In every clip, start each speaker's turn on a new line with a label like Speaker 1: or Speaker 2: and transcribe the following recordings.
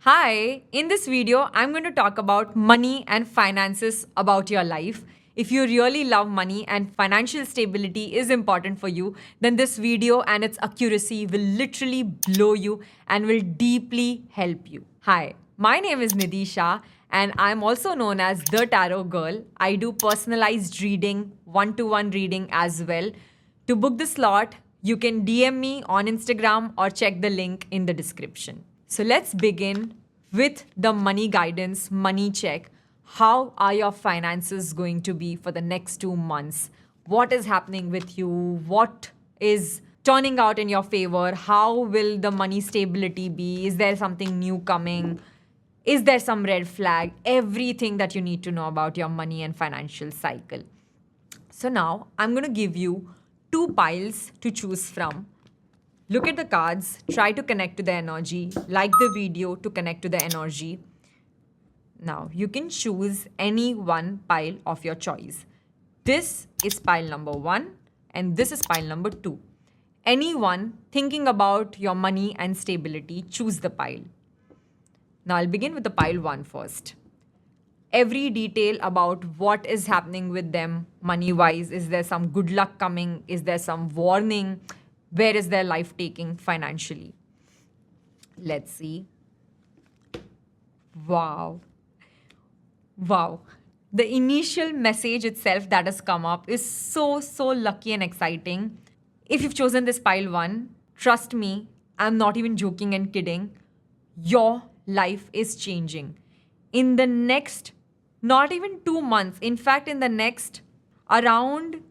Speaker 1: Hi, in this video, I'm going to talk about money and finances about your life. If you really love money and financial stability is important for you, then this video and its accuracy will literally blow you and will deeply help you. Hi, my name is Nidhi Shah and I'm also known as the Tarot Girl. I do personalized reading, one-to-one reading as well. To book the slot, you can DM me on Instagram or check the link in the description. So let's begin with the money guidance, money check. How are your finances going to be for the next 2 months? What is happening with you? What is turning out in your favor? How will the money stability be? Is there something new coming? Is there some red flag? Everything that you need to know about your money and financial cycle. So now I'm going to give you two piles to choose from. Look at the cards, try to connect to the energy, like the video to connect to the energy. Now you can choose any one pile of your choice. This is pile number 1 and this is pile number 2. Anyone thinking about your money and stability, choose the pile. Now I'll begin with the pile 1 first. Every detail about what is happening with them money wise. Is there some good luck coming? Is there some warning? Where is their life taking financially? Let's see. Wow. Wow. The initial message itself that has come up is so lucky and exciting. If you've chosen this pile 1, trust me, I'm not even joking and kidding. Your life is changing. In the next, not even 2 months, in fact, in the next around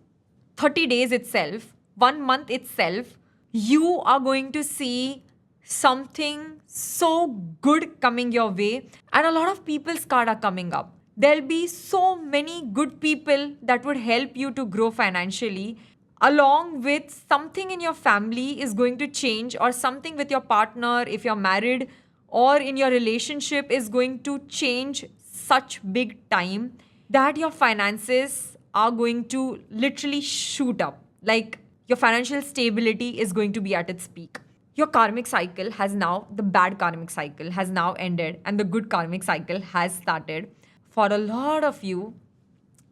Speaker 1: 30 days itself, 1 month itself, you are going to see something so good coming your way, and a lot of people's card are coming up. There'll be so many good people that would help you to grow financially, along with something in your family is going to change, or something with your partner, if you're married, or in your relationship, is going to change such big time that your finances are going to literally shoot up. Like, your financial stability is going to be at its peak. Your karmic cycle has now, the bad karmic cycle has now ended, and the good karmic cycle has started. For a lot of you,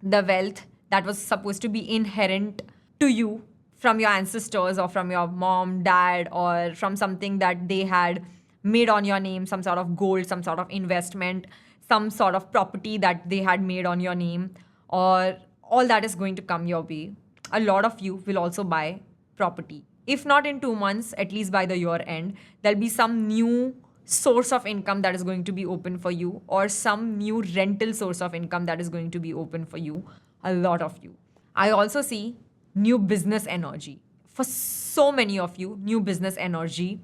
Speaker 1: the wealth that was supposed to be inherent to you from your ancestors or from your mom, dad, or from something that they had made on your name, some sort of gold, some sort of investment, some sort of property that they had made on your name, or all that is going to come your way. A lot of you will also buy property. If not in 2 months, at least by the year end, there'll be some new source of income that is going to be open for you, or some new rental source of income that is going to be open for you. A lot of you. I also see new business energy. For so many of you, new business energy.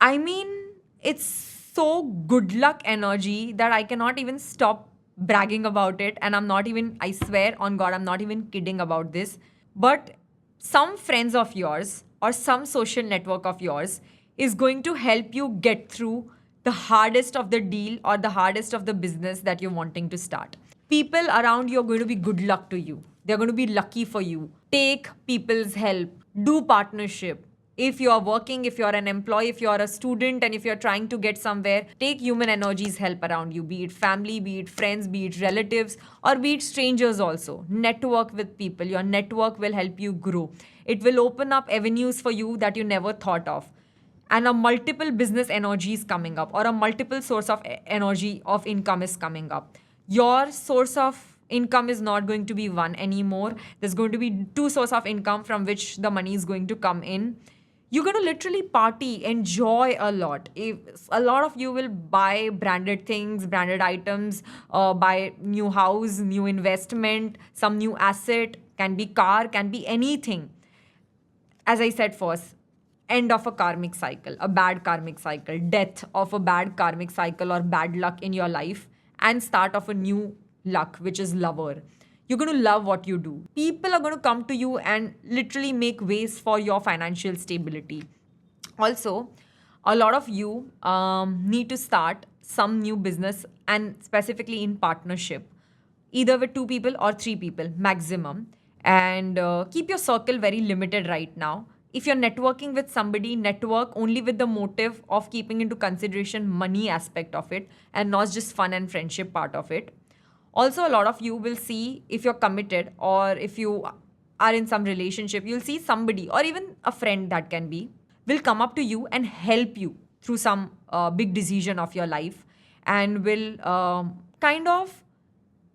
Speaker 1: I mean, it's so good luck energy that I cannot even stop bragging about it. And I'm not even, I swear on God, I'm not even kidding about this. But some friends of yours or some social network of yours is going to help you get through the hardest of the deal or the hardest of the business that you're wanting to start. People around you are going to be good luck to you. They're going to be lucky for you. Take people's help. Do partnership. If you're working, if you're an employee, if you're a student, and if you're trying to get somewhere, take human energies help around you, be it family, be it friends, be it relatives, or be it strangers also. Network with people. Your network will help you grow. It will open up avenues for you that you never thought of, and a multiple business energy is coming up, or a multiple source of energy of income is coming up. Your source of income is not going to be one anymore. There's going to be two sources of income from which the money is going to come in. You're going to literally party, enjoy a lot. If a lot of you will buy branded things, branded items, buy new house, new investment, some new asset, can be car, can be anything. As I said first, end of a karmic cycle, a bad karmic cycle, death of a bad karmic cycle or bad luck in your life, and start of a new luck, which is lover. You're going to love what you do. People are going to come to you and literally make ways for your financial stability. Also, a lot of you need to start some new business, and specifically in partnership, either with 2 people or 3 people maximum. And keep your circle very limited right now. If you're networking with somebody, network only with the motive of keeping into consideration money aspect of it and not just fun and friendship part of it. Also, a lot of you will see, if you're committed or if you are in some relationship, you'll see somebody or even a friend that can be will come up to you and help you through some big decision of your life, and will kind of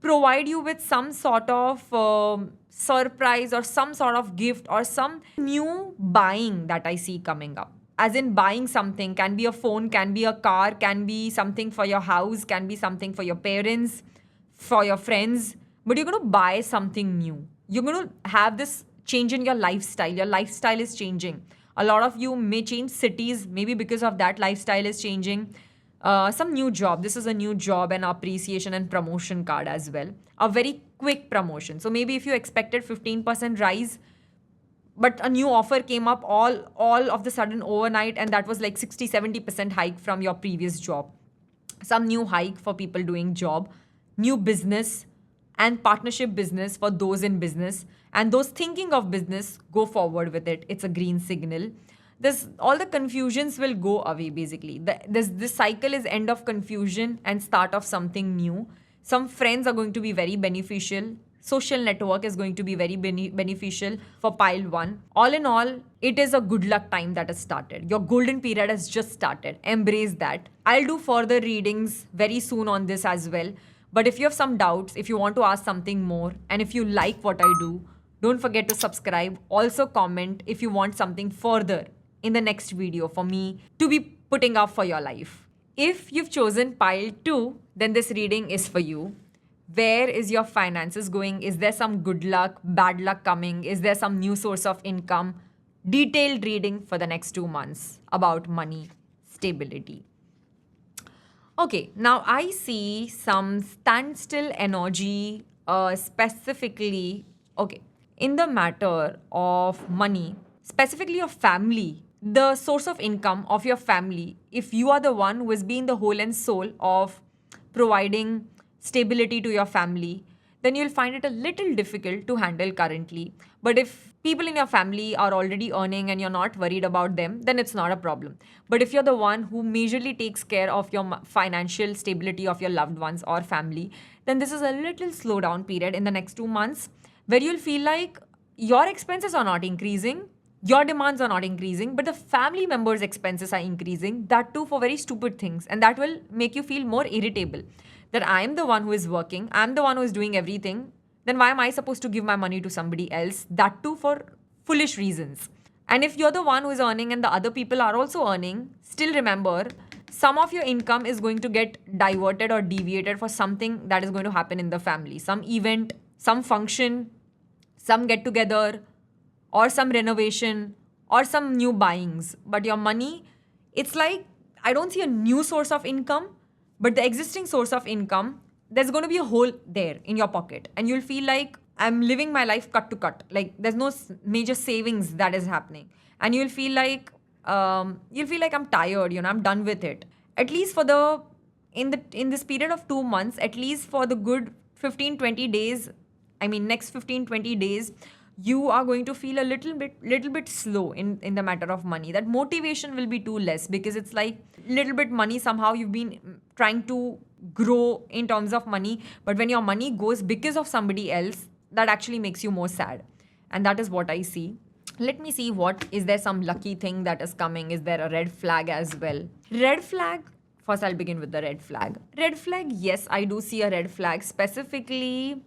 Speaker 1: provide you with some sort of surprise or some sort of gift or some new buying that I see coming up. As in, buying something can be a phone, can be a car, can be something for your house, can be something for your parents, for your friends, but you're going to buy something new. You're going to have this change in your lifestyle. Your lifestyle is changing. A lot of you may change cities, maybe because of that lifestyle is changing. Some new job. This is a new job and appreciation and promotion card as well. A very quick promotion. So maybe if you expected 15% rise, but a new offer came up all of the sudden overnight, and that was like 60-70% hike from your previous job. Some new hike for people doing job, new business and partnership business for those in business, and those thinking of business, go forward with it. It's a green signal. This, all the confusions will go away basically. This cycle is end of confusion and start of something new. Some friends are going to be very beneficial. Social network is going to be very beneficial for pile 1. All in all, it is a good luck time that has started. Your golden period has just started. Embrace that. I'll do further readings very soon on this as well. But if you have some doubts, if you want to ask something more, and if you like what I do, don't forget to subscribe. Also comment if you want something further in the next video for me to be putting up for your life. If you've chosen pile 2, then this reading is for you. Where is your finances going? Is there some good luck, bad luck coming? Is there some new source of income? Detailed reading for the next 2 months about money, stability. Okay, now I see some standstill energy, specifically, okay, in the matter of money, specifically your family, the source of income of your family. If you are the one who has been the whole and soul of providing stability to your family, then you'll find it a little difficult to handle currently. But if people in your family are already earning and you're not worried about them, then it's not a problem. But if you're the one who majorly takes care of your financial stability of your loved ones or family, then this is a little slowdown period in the next 2 months where you'll feel like your expenses are not increasing, your demands are not increasing, but the family members' expenses are increasing, that too for very stupid things. And that will make you feel more irritable. That I am the one who is working, I'm the one who is doing everything, then why am I supposed to give my money to somebody else? That too for foolish reasons. And if you're the one who is earning and the other people are also earning, still remember, some of your income is going to get diverted or deviated for something that is going to happen in the family. Some event, some function, some get together, or some renovation, or some new buyings. But your money, it's like, I don't see a new source of income, but the existing source of income, there's going to be a hole there in your pocket. And you'll feel like I'm living my life cut to cut. Like there's no major savings that is happening. And you'll feel like I'm tired, I'm done with it. At least for in this period of 2 months, at least for the good 15-20 days, next 15-20 days, you are going to feel a little bit slow in the matter of money. That motivation will be too less because it's like little bit money, somehow you've been trying to grow in terms of money, but when your money goes because of somebody else, that actually makes you more sad. And that is what I see. Let me see, is there some lucky thing that is coming? Is there a red flag as well? Red flag. First, I'll begin with the red flag. Red flag, yes, I do see a red flag, specifically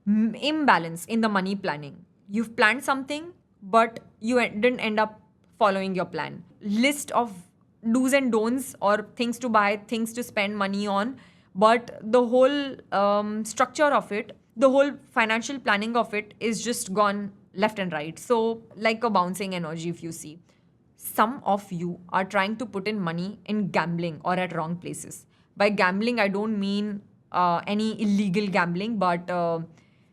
Speaker 1: imbalance in the money planning. You've planned something, but you didn't end up following your plan. List of do's and don'ts or things to buy, things to spend money on, but the whole structure of it, the whole financial planning of it is just gone left and right. So like a bouncing energy, if you see. Some of you are trying to put in money in gambling or at wrong places. By gambling, I don't mean any illegal gambling, but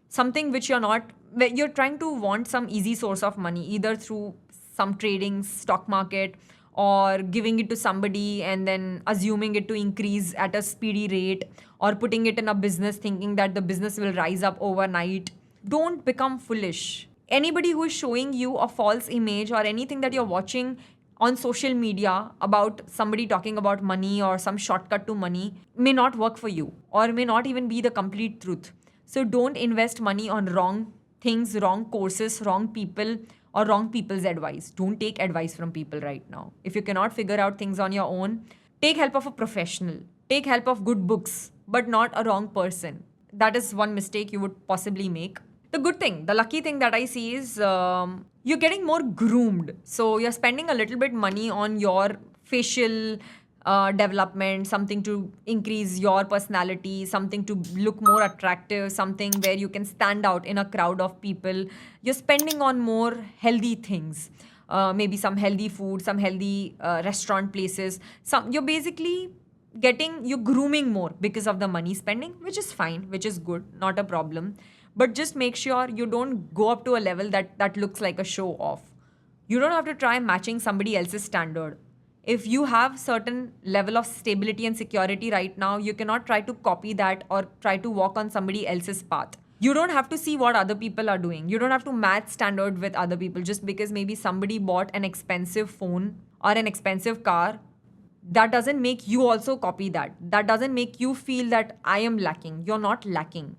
Speaker 1: something which you're trying to want some easy source of money, either through some trading, stock market, or giving it to somebody and then assuming it to increase at a speedy rate, or putting it in a business thinking that the business will rise up overnight. Don't become foolish. Anybody who is showing you a false image or anything that you're watching on social media about somebody talking about money or some shortcut to money may not work for you or may not even be the complete truth. So don't invest money on wrong things, wrong courses, wrong people, or wrong people's advice. Don't take advice from people right now. If you cannot figure out things on your own, take help of a professional. Take help of good books, but not a wrong person. That is one mistake you would possibly make. The good thing, the lucky thing that I see is you're getting more groomed. So you're spending a little bit money on your facial development, something to increase your personality, something to look more attractive, something where you can stand out in a crowd of people. You're spending on more healthy things. Maybe some healthy food, some healthy restaurant places. You're basically you're grooming more because of the money spending, which is fine, which is good, not a problem. But just make sure you don't go up to a level that looks like a show off. You don't have to try matching somebody else's standard. If you have certain level of stability and security right now, you cannot try to copy that or try to walk on somebody else's path. You don't have to see what other people are doing. You don't have to match standard with other people just because maybe somebody bought an expensive phone or an expensive car. That doesn't make you also copy that. That doesn't make you feel that I am lacking. You're not lacking.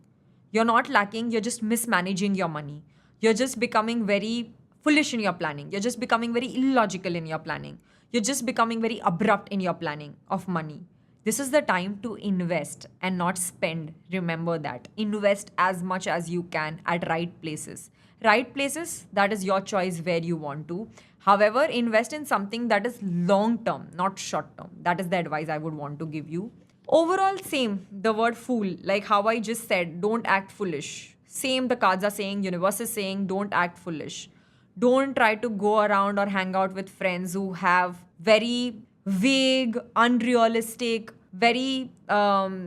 Speaker 1: You're not lacking, you're just mismanaging your money. You're just becoming very foolish in your planning. You're just becoming very illogical in your planning. You're just becoming very abrupt in your planning of money. This is the time to invest and not spend. Remember that. Invest as much as you can at right places. Right places, that is your choice where you want to. However, invest in something that is long term, not short term. That is the advice I would want to give you. Overall, same. The word fool, like how I just said, don't act foolish. Same, the cards are saying, universe is saying, don't act foolish. Don't try to go around or hang out with friends who have very vague, unrealistic, very,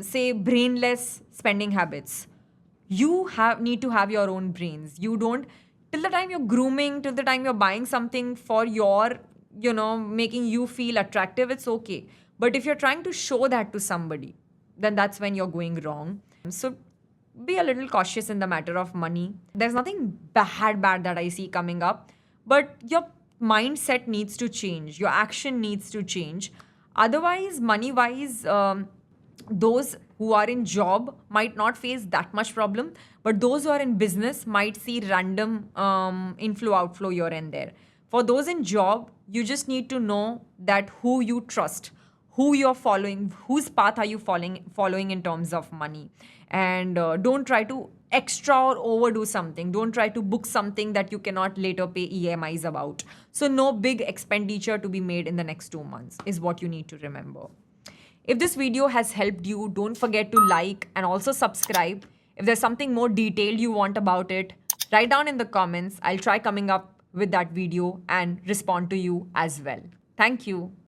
Speaker 1: say, brainless spending habits. You need to have your own brains. You don't, till the time you're grooming, till the time you're buying something for your, making you feel attractive, it's okay. But if you're trying to show that to somebody, then that's when you're going wrong. So be a little cautious in the matter of money. There's nothing bad that I see coming up, but your mindset needs to change. Your action needs to change. Otherwise, money wise, those who are in job might not face that much problem, but those who are in business might see random inflow outflow here and there. For those in job, you just need to know that who you trust, who you're following, whose path are you following in terms of money. And don't try to extra or overdo something. Don't try to book something that you cannot later pay EMIs about. So no big expenditure to be made in the next 2 months is what you need to remember. If this video has helped you, don't forget to like and also subscribe. If there's something more detailed you want about it, write down in the comments. I'll try coming up with that video and respond to you as well. Thank you.